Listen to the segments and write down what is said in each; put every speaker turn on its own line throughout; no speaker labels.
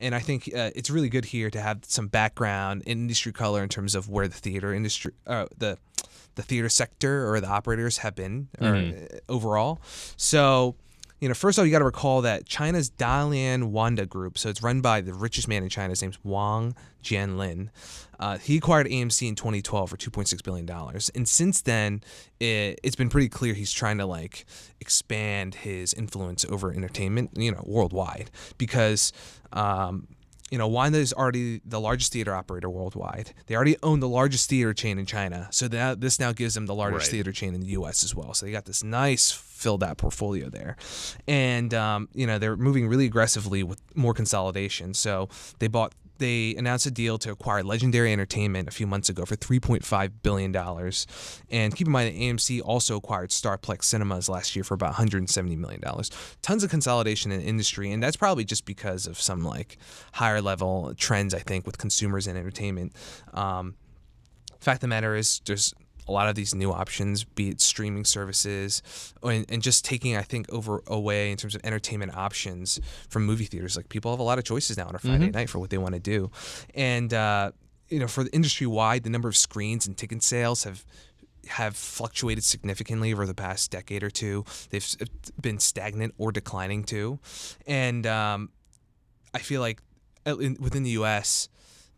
And I think it's really good here to have some background in industry color in terms of where the theater industry, the theater sector or the operators have been overall. So, first of all, you got to recall that China's Dalian Wanda Group, so it's run by the richest man in China. His name's Wang Jianlin. He acquired AMC in 2012 for $2.6 billion. And since then, it's been pretty clear he's trying to expand his influence over entertainment, worldwide. Because Wanda is already the largest theater operator worldwide. They already own the largest theater chain in China. So this now gives them the largest theater chain in the U.S. as well. So they got this nice filled out portfolio there. And, they're moving really aggressively with more consolidation. So they announced a deal to acquire Legendary Entertainment a few months ago for $3.5 billion. And keep in mind that AMC also acquired Starplex Cinemas last year for about $170 million. Tons of consolidation in the industry, and that's probably just because of some higher level trends, I think, with consumers and entertainment. Fact of the matter is there's a lot of these new options, be it streaming services, and just taking, I think, away in terms of entertainment options from movie theaters. People have a lot of choices now on a Friday night for what they want to do. And, for the industry-wide, the number of screens and ticket sales have fluctuated significantly over the past decade or two. They've been stagnant or declining too. And I feel like within the U.S.,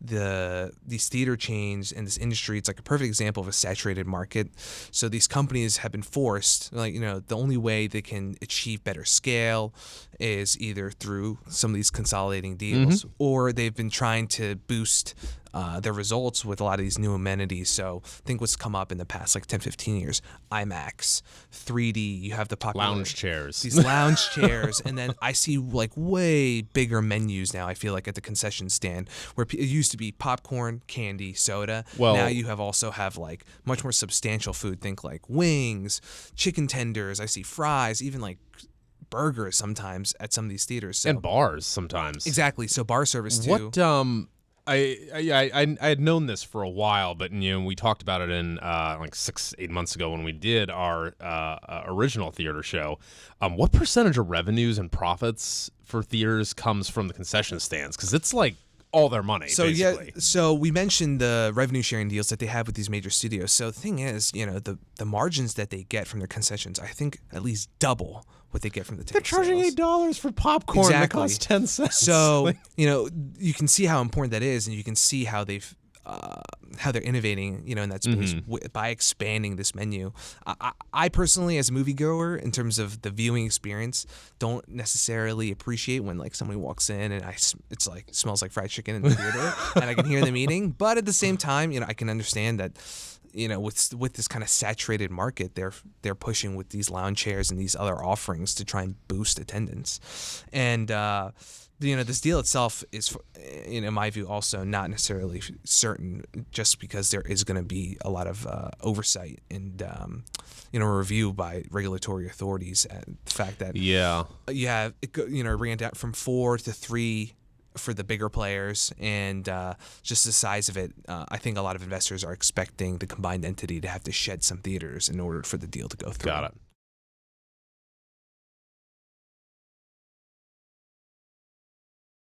these theater chains and this industry, it's a perfect example of a saturated market. So these companies have been forced, the only way they can achieve better scale is either through some of these consolidating deals, or they've been trying to boost their results with a lot of these new amenities. So think what's come up in the past 10, 15 years: IMAX, 3D. You have the popular
lounge chairs,
these lounge chairs, and then I see way bigger menus now. I feel like at the concession stand where it used to be popcorn, candy, soda.
Well,
now you also have much more substantial food. Think wings, chicken tenders. I see fries, even burgers sometimes at some of these theaters. So,
and bars sometimes.
Exactly. So bar service too.
What I had known this for a while, but we talked about it in 6-8 months ago when we did our original theater show. What percentage of revenues and profits for theaters comes from the concession stands? Because it's all their money.
So
basically.
So we mentioned the revenue sharing deals that they have with these major studios. So the thing is, the margins that they get from their concessions, I think at least double what they get from the ticket
They're charging
sales.
$8 for popcorn that costs 10 cents.
So you can see how important that is, and you can see how how they're innovating, in that space by expanding this menu. I personally, as a moviegoer, in terms of the viewing experience, don't necessarily appreciate when somebody walks in and smells like fried chicken in the theater, and I can hear them eating. But at the same time, I can understand that. With this kind of saturated market, they're pushing with these lounge chairs and these other offerings to try and boost attendance. And this deal itself is, in my view, also not necessarily certain, just because there is going to be a lot of oversight and review by regulatory authorities. And the fact that it ran down from 4 to 3 for the bigger players, and just the size of it, I think a lot of investors are expecting the combined entity to have to shed some theaters in order for the deal to go through.
Got it.